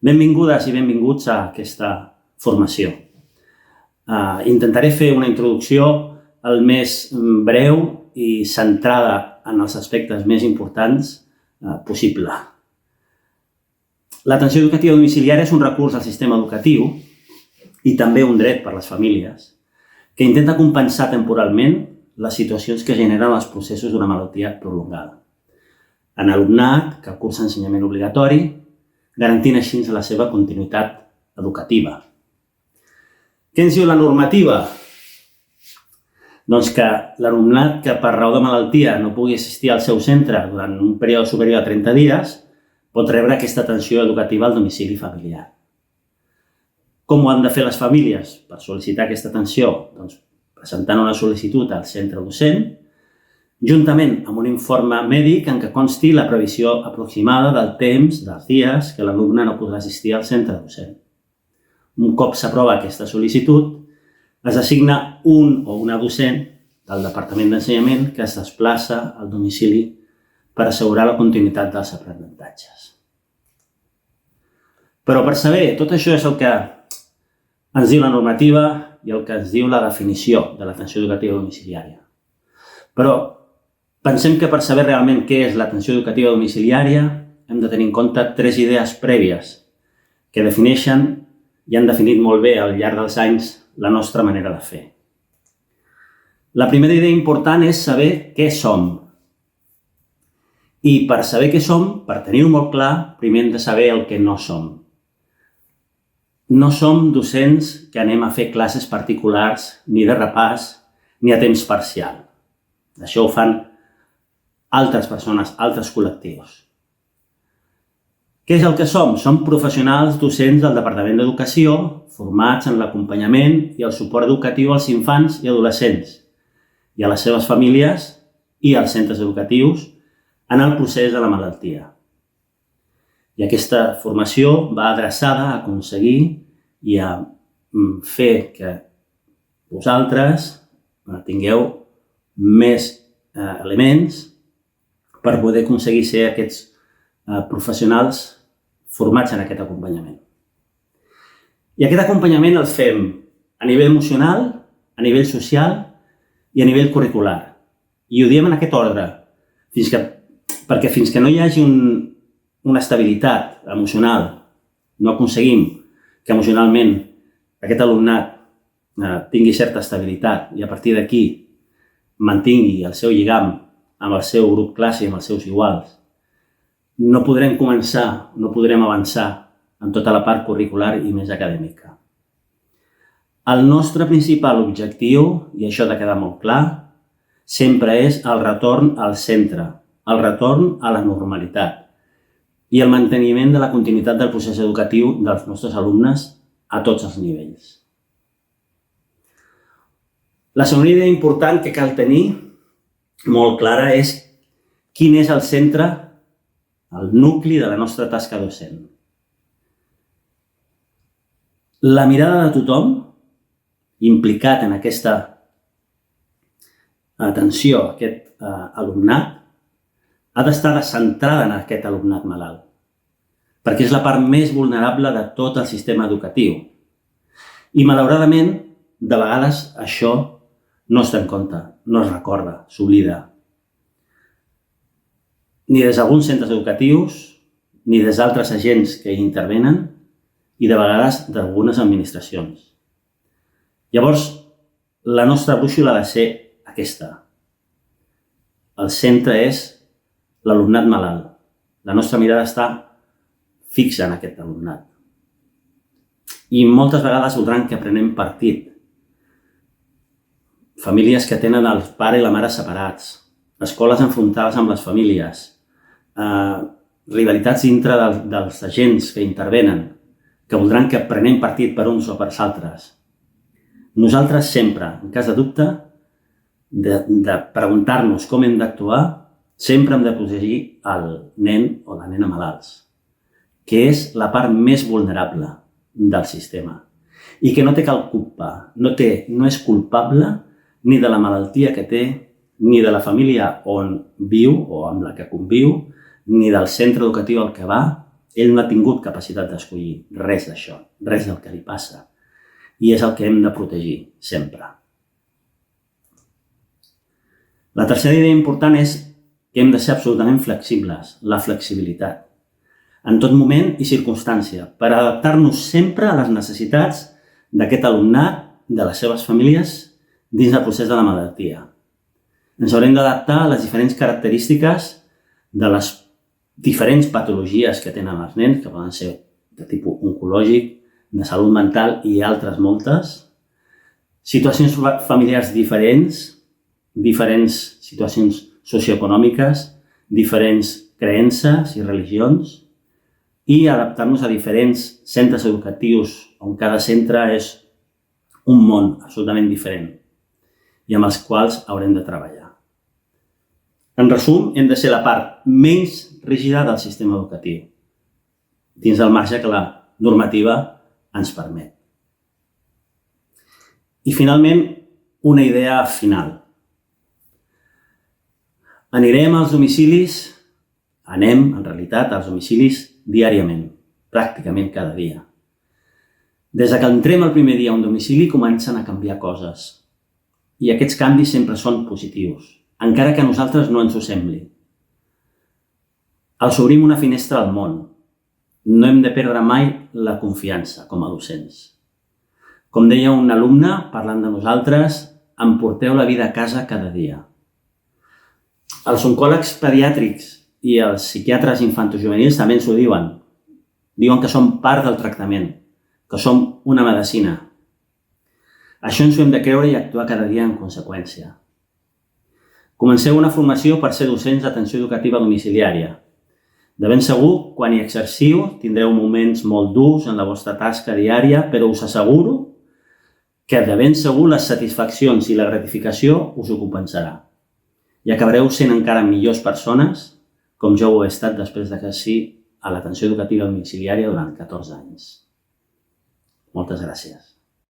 Benvingudes i benvinguts a aquesta formació. Intentaré fer una introducció el més breu i centrada en els aspectes més importants possible. L'atenció educativa domiciliària és un recurs al sistema educatiu i també un dret per a les famílies que intenta compensar temporalment les situacions que generen els processos d'una malaltia prolongada. En alumnat que cursa ensenyament obligatori, garantint així la seva continuïtat educativa. Què ens diu la normativa? Doncs que l'alumnat que per raó de malaltia no pugui assistir al seu centre durant un període superior a 30 dies pot rebre aquesta atenció educativa al domicili familiar. Com ho han de fer les famílies per sol·licitar aquesta atenció? Doncs presentant una sol·licitud al centre docent, juntament amb un informe mèdic en què consti la previsió aproximada del temps, dels dies, que l'alumne no podrà assistir al centre docent. Un cop s'aprova aquesta sol·licitud, es assigna un o una docent del Departament d'Ensenyament que es desplaça al domicili per assegurar la continuïtat dels aprenentatges. Però per saber, tot això és el que ens diu la normativa i el que ens diu la definició de l'atenció educativa domiciliària. Però pensem que per saber realment què és l'atenció educativa domiciliària hem de tenir en compte 3 idees prèvies que defineixen i han definit molt bé al llarg dels anys la nostra manera de fer. La primera idea important és saber què som. I per saber què som, per tenir-ho molt clar, primer hem de saber el que no som. No som docents que anem a fer classes particulars, ni de repàs, ni a temps parcial. Això ho fan altres persones, altres col·lectius. Què és el que som? Som professionals docents del Departament d'Educació formats en l'acompanyament i el suport educatiu als infants i adolescents i a les seves famílies i als centres educatius en el procés de la malaltia. I aquesta formació va adreçada a aconseguir i a fer que vosaltres tingueu més elements per poder aconseguir ser aquests professionals formats en aquest acompanyament. I aquest acompanyament el fem a nivell emocional, a nivell social i a nivell curricular. I ho diem en aquest ordre, perquè fins que no hi hagi una estabilitat emocional, no aconseguim que emocionalment aquest alumnat tingui certa estabilitat i a partir d'aquí mantingui el seu lligam amb el seu grup classe i amb els seus iguals, no podrem començar, no podrem avançar en tota la part curricular i més acadèmica. El nostre principal objectiu, i això ha de quedar molt clar, sempre és el retorn al centre, el retorn a la normalitat i el manteniment de la continuïtat del procés educatiu dels nostres alumnes a tots els nivells. La segona idea important que cal tenir molt clara és quin és el centre, el nucli de la nostra tasca docent. La mirada de tothom implicat en aquesta atenció a aquest alumnat ha d'estar centrada en aquest alumnat malalt, perquè és la part més vulnerable de tot el sistema educatiu. I malauradament, de vegades això no es té en compte, no es recorda, s'oblida. Ni des d'alguns centres educatius, ni des d'altres agents que hi intervenen i de vegades d'algunes administracions. Llavors, la nostra brúixola ha de ser aquesta. El centre és l'alumnat malalt. La nostra mirada està fixa en aquest alumnat. I moltes vegades voldran que prenem partit. Famílies que tenen el pare i la mare separats, escoles enfrontades amb les famílies, rivalitats dintre dels agents que intervenen, que voldran que prenem partit per uns o per altres. Nosaltres sempre, en cas de dubte, de preguntar-nos com hem d'actuar, sempre hem de protegir el nen o la nena malalts, que és la part més vulnerable del sistema i que no té cap culpa, no és culpable ni de la malaltia que té, ni de la família on viu o amb la que conviu, ni del centre educatiu al que va, Ell no ha tingut capacitat d'escollir res d'això, res del que li passa. I és el que hem de protegir, sempre. La tercera idea important és que hem de ser absolutament flexibles, la flexibilitat, en tot moment i circumstància, per adaptar-nos sempre a les necessitats d'aquest alumnat, de les seves famílies, dins del procés de la malaltia. Ens haurem d'adaptar a les diferents característiques de les diferents patologies que tenen els nens, que poden ser de tipus oncològic, de salut mental i altres moltes, situacions familiars diferents, diferents situacions socioeconòmiques, diferents creences i religions, i adaptar-nos a diferents centres educatius on cada centre és un món absolutament diferent i amb els quals haurem de treballar. En resum, hem de ser la part menys rígida del sistema educatiu, dins del marge que la normativa ens permet. I finalment, una idea final. Anem, en realitat, als domicilis diàriament, pràcticament cada dia. Des que entrem el primer dia a un domicili comencen a canviar coses. I aquests canvis sempre són positius, encara que a nosaltres no ens ho sembli. Els obrim una finestra al món. No hem de perdre mai la confiança com a docents. Com deia un alumne, parlant de nosaltres, emporteu la vida a casa cada dia. Els oncòlegs pediàtrics i els psiquiatres infantojuvenils també ens ho diuen. Diuen que som part del tractament, que som una medicina. Això ens ho hem de creure i actuar cada dia en conseqüència. Comenceu una formació per ser docents d'atenció educativa domiciliària. De ben segur, quan hi exerciu, tindreu moments molt durs en la vostra tasca diària, però us asseguro que de ben segur les satisfaccions i la gratificació us ho compensarà. I acabareu sent encara millors persones, com jo ho he estat després d'exercir a l'atenció educativa domiciliària durant 14 anys. Moltes gràcies.